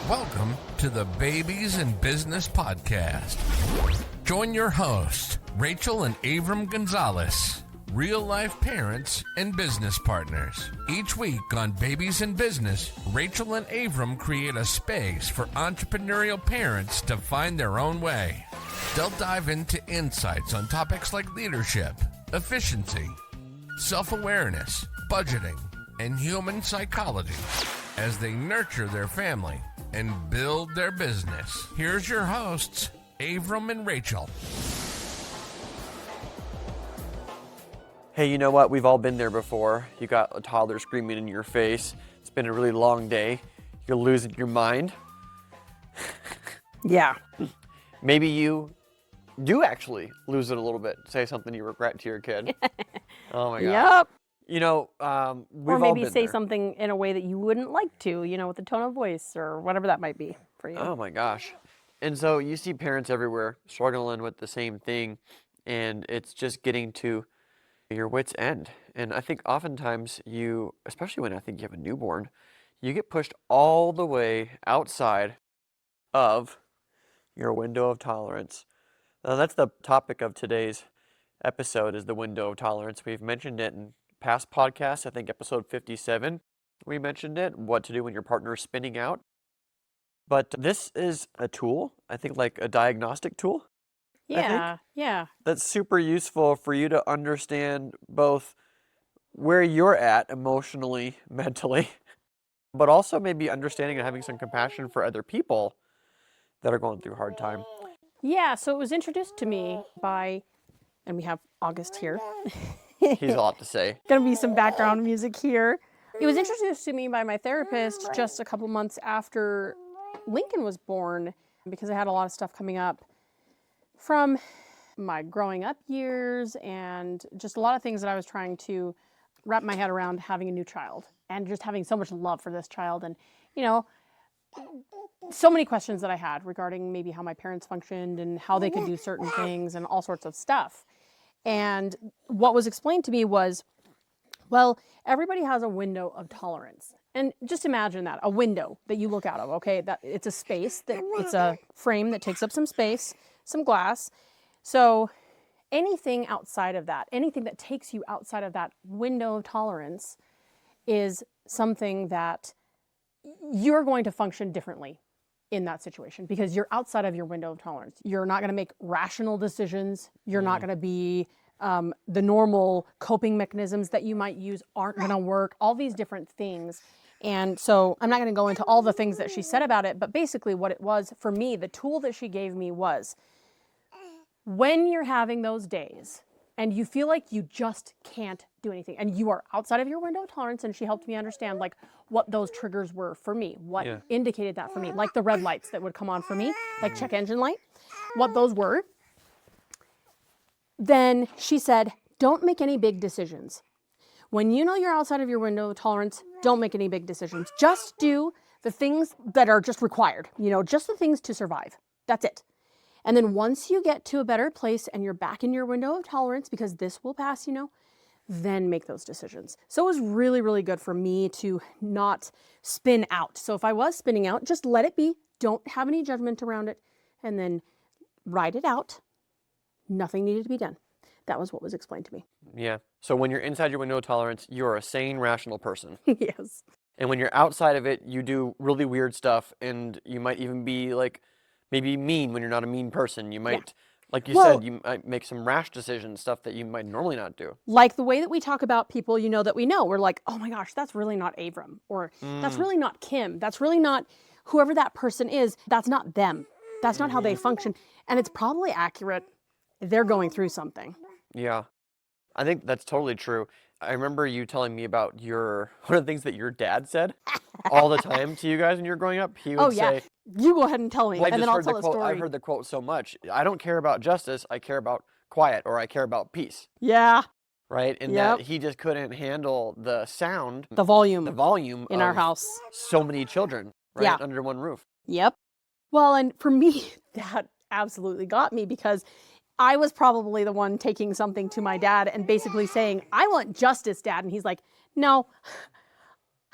Welcome to the Babies in Business Podcast. Join your hosts, Rachel and Avram Gonzalez, real-life parents and business partners. Each week on Babies in Business, Rachel and Avram create a space for entrepreneurial parents to find their own way. They'll dive into insights on topics like leadership, efficiency, self-awareness, budgeting, and human psychology as they nurture their family and build their business. Here's your hosts, Avram and Rachel. Hey, you know what? We've all been there before. You got a toddler screaming in your face. It's been a really long day. You're losing your mind. Yeah. Maybe you do actually lose it a little bit. Say something you regret to your kid. Oh my God. Yep. You know, we've Or maybe all been say there. something in a way that you wouldn't like to, with a tone of voice or whatever that might be for you. Oh my gosh. And so you see parents everywhere struggling with the same thing, and it's just getting to your wit's end. And I think oftentimes you, especially when I think you have a newborn, you get pushed all the way outside of your window of tolerance. Now, that's the topic of today's episode, is the window of tolerance. We've mentioned it in past podcasts. I think episode 57, we mentioned it, what to do when your partner is spinning out. But this is a tool, I think, like a diagnostic tool. Yeah. That's super useful for you to understand both where you're at emotionally, mentally, but also maybe understanding and having some compassion for other people that are going through a hard time. Yeah, so it was introduced to me by, and we have August here. He's a lot to say. Gonna be some background music here. It was introduced to me by my therapist just a couple months after Lincoln was born, because I had a lot of stuff coming up from my growing up years and just a lot of things that I was trying to wrap my head around having a new child and just having so much love for this child. And, so many questions that I had regarding maybe how my parents functioned and how they could do certain things and all sorts of stuff. And what was explained to me was, well, everybody has a window of tolerance. And just imagine that, a window that you look out of, okay? That it's a space, it's a frame that takes up some space, some glass. So anything outside of that, anything that takes you outside of that window of tolerance is something that you're going to function differently in that situation because you're outside of your window of tolerance. You're not going to make rational decisions. You're not going to be, the normal coping mechanisms that you might use aren't going to work, all these different things. And so I'm not going to go into all the things that she said about it, but basically what it was for me, the tool that she gave me was, when you're having those days and you feel like you just can't do anything and you are outside of your window of tolerance, and she helped me understand like what those triggers were for me, what indicated that for me, like the red lights that would come on for me, like check engine light, what those were. Then she said, don't make any big decisions. When you know you're outside of your window of tolerance, don't make any big decisions. Just do the things that are just required, just the things to survive. That's it. And then once you get to a better place and you're back in your window of tolerance, because this will pass, then make those decisions. So it was really, really good for me to not spin out. So if I was spinning out, just let it be. Don't have any judgment around it. And then ride it out. Nothing needed to be done. That was what was explained to me. Yeah. So when you're inside your window of tolerance, you're a sane, rational person. Yes. And when you're outside of it, you do really weird stuff, and you might even be like, maybe mean when you're not a mean person. You might, like you said, you might make some rash decisions, stuff that you might normally not do. Like the way that we talk about people, that we know. We're like, oh my gosh, that's really not Avram. Or that's really not Kim. That's really not whoever that person is. That's not them. That's not how they function. And it's probably accurate. They're going through something. Yeah. I think that's totally true. I remember you telling me about one of the things that your dad said all the time to you guys when you were growing up. He would say, you go ahead and tell me, and then I'll tell a story. I've heard the quote so much. I don't care about justice. I care about quiet, or I care about peace. Yeah. Right? And that he just couldn't handle the sound. The volume of in our house. So many children, right? Under one roof. Yep. Well, and for me, that absolutely got me, because I was probably the one taking something to my dad and basically saying, I want justice, Dad. And he's like, no,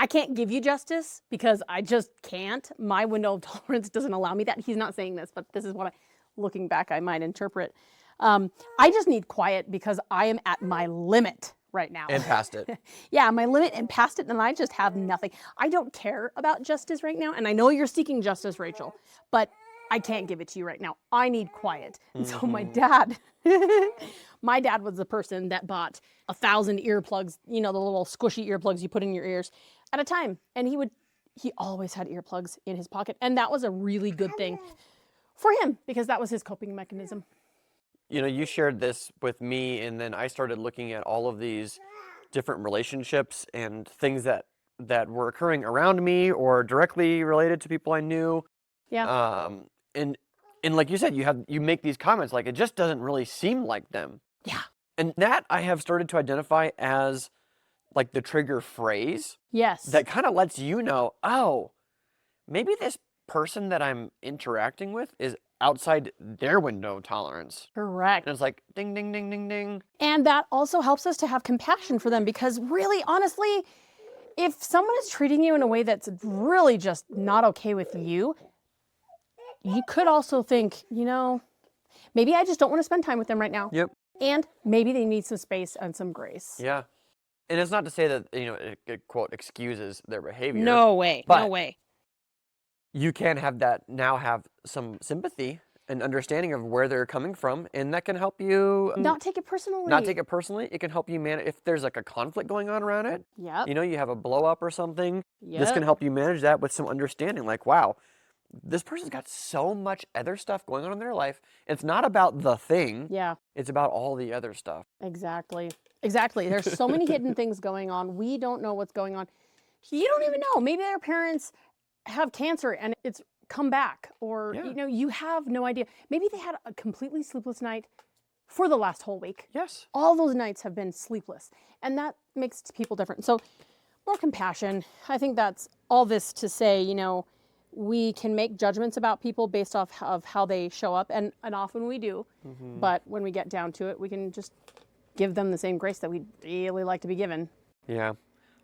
I can't give you justice because I just can't. My window of tolerance doesn't allow me that. He's not saying this, but this is what looking back, I might interpret. I just need quiet because I am at my limit right now. And past it. Yeah, my limit and past it, and I just have nothing. I don't care about justice right now, and I know you're seeking justice, Rachel, but I can't give it to you right now. I need quiet. And so my dad was the person that bought 1,000 earplugs, the little squishy earplugs you put in your ears at a time. And he always had earplugs in his pocket. And that was a really good thing for him because that was his coping mechanism. You shared this with me, and then I started looking at all of these different relationships and things that were occurring around me or directly related to people I knew. Yeah. And like you said, you make these comments like it just doesn't really seem like them. Yeah. And that I have started to identify as like the trigger phrase. Yes. That kind of lets you know, oh, maybe this person that I'm interacting with is outside their window of tolerance. Correct. And it's like ding, ding, ding, ding, ding. And that also helps us to have compassion for them because really, honestly, if someone is treating you in a way that's really just not okay with you, you could also think, maybe I just don't want to spend time with them right now. Yep. And maybe they need some space and some grace. Yeah. And it's not to say that, it quote excuses their behavior. No way. But no way. You can have some sympathy and understanding of where they're coming from, and that can help you Not take it personally. Not take it personally. It can help you manage if there's like a conflict going on around it. Yep. You have a blow up or something. Yep. This can help you manage that with some understanding. Like, wow, this person's got so much other stuff going on in their life. It's not about the thing. Yeah. It's about all the other stuff. Exactly. There's so many hidden things going on. We don't know what's going on. You don't even know. Maybe their parents have cancer and it's come back, or you have no idea. Maybe they had a completely sleepless night for the last whole week. Yes. All those nights have been sleepless, and that makes people different. So more compassion. I think that's all this to say, we can make judgments about people based off of how they show up, and often we do. Mm-hmm. But when we get down to it, we can just give them the same grace that we'd really like to be given. Yeah.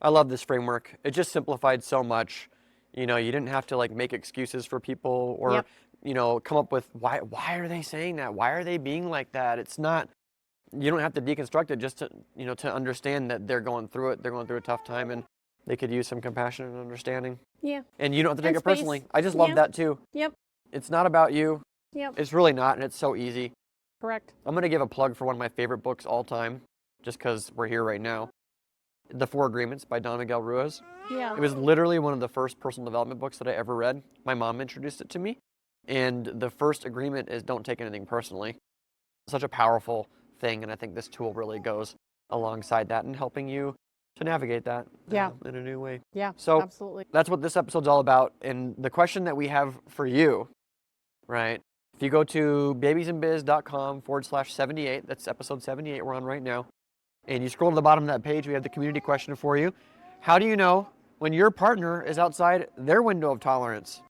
I love this framework. It just simplified so much. You didn't have to make excuses for people or, Yep. Come up with why are they saying that? Why are they being like that? It's not, you don't have to deconstruct it just to, to understand that they're going through it. They're going through a tough time and they could use some compassion and understanding. Yeah. And you don't have to take And it space. personally. I just love that too. Yep. It's not about you. Yep. It's really not, and it's so easy. Correct. I'm going to give a plug for one of my favorite books all time, just because we're here right now. The 4 Agreements by Don Miguel Ruiz. Yeah. It was literally one of the first personal development books that I ever read. My mom introduced it to me. And the first agreement is don't take anything personally. Such a powerful thing, and I think this tool really goes alongside that and helping you to navigate that in a new way. Yeah, so absolutely. That's what this episode's all about. And the question that we have for you, right? If you go to babiesandbiz.com/78, that's episode 78 we're on right now, and you scroll to the bottom of that page, we have the community question for you. How do you know when your partner is outside their window of tolerance?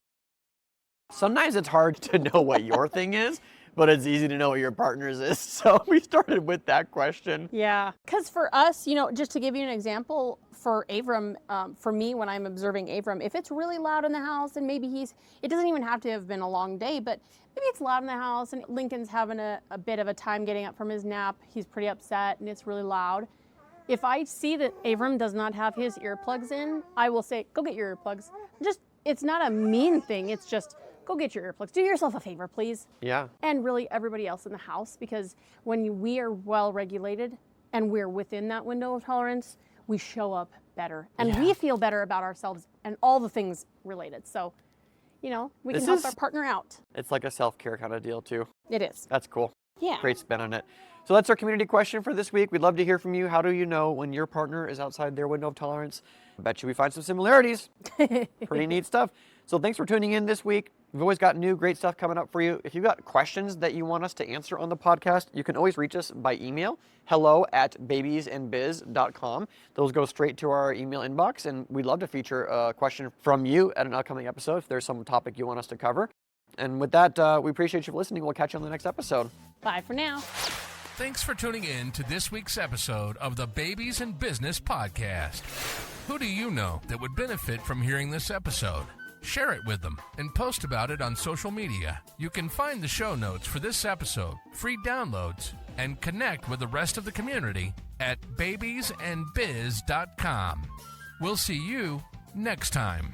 Sometimes it's hard to know what your thing is, but it's easy to know what your partner's is. So we started with that question. Yeah, because for us, just to give you an example, for Avram, for me, when I'm observing Avram, if it's really loud in the house and maybe it doesn't even have to have been a long day, but maybe it's loud in the house and Lincoln's having a bit of a time getting up from his nap, he's pretty upset and it's really loud. If I see that Avram does not have his earplugs in, I will say, go get your earplugs. It's not a mean thing, it's just, go get your earplugs. Do yourself a favor, please. Yeah. And really everybody else in the house, because when we are well regulated and we're within that window of tolerance, we show up better. And we feel better about ourselves and all the things related. So, we can help our partner out. It's like a self-care kind of deal too. It is. That's cool. Yeah. Great spin on it. So that's our community question for this week. We'd love to hear from you. How do you know when your partner is outside their window of tolerance? I bet you we find some similarities. Pretty neat stuff. So thanks for tuning in this week. We've always got new great stuff coming up for you. If you've got questions that you want us to answer on the podcast, you can always reach us by email, hello@babiesandbiz.com. Those go straight to our email inbox, and we'd love to feature a question from you at an upcoming episode if there's some topic you want us to cover. And with that, we appreciate you for listening. We'll catch you on the next episode. Bye for now. Thanks for tuning in to this week's episode of the Babies in Business podcast. Who do you know that would benefit from hearing this episode? Share it with them and post about it on social media. You can find the show notes for this episode, free downloads, and connect with the rest of the community at babiesandbiz.com. We'll see you next time.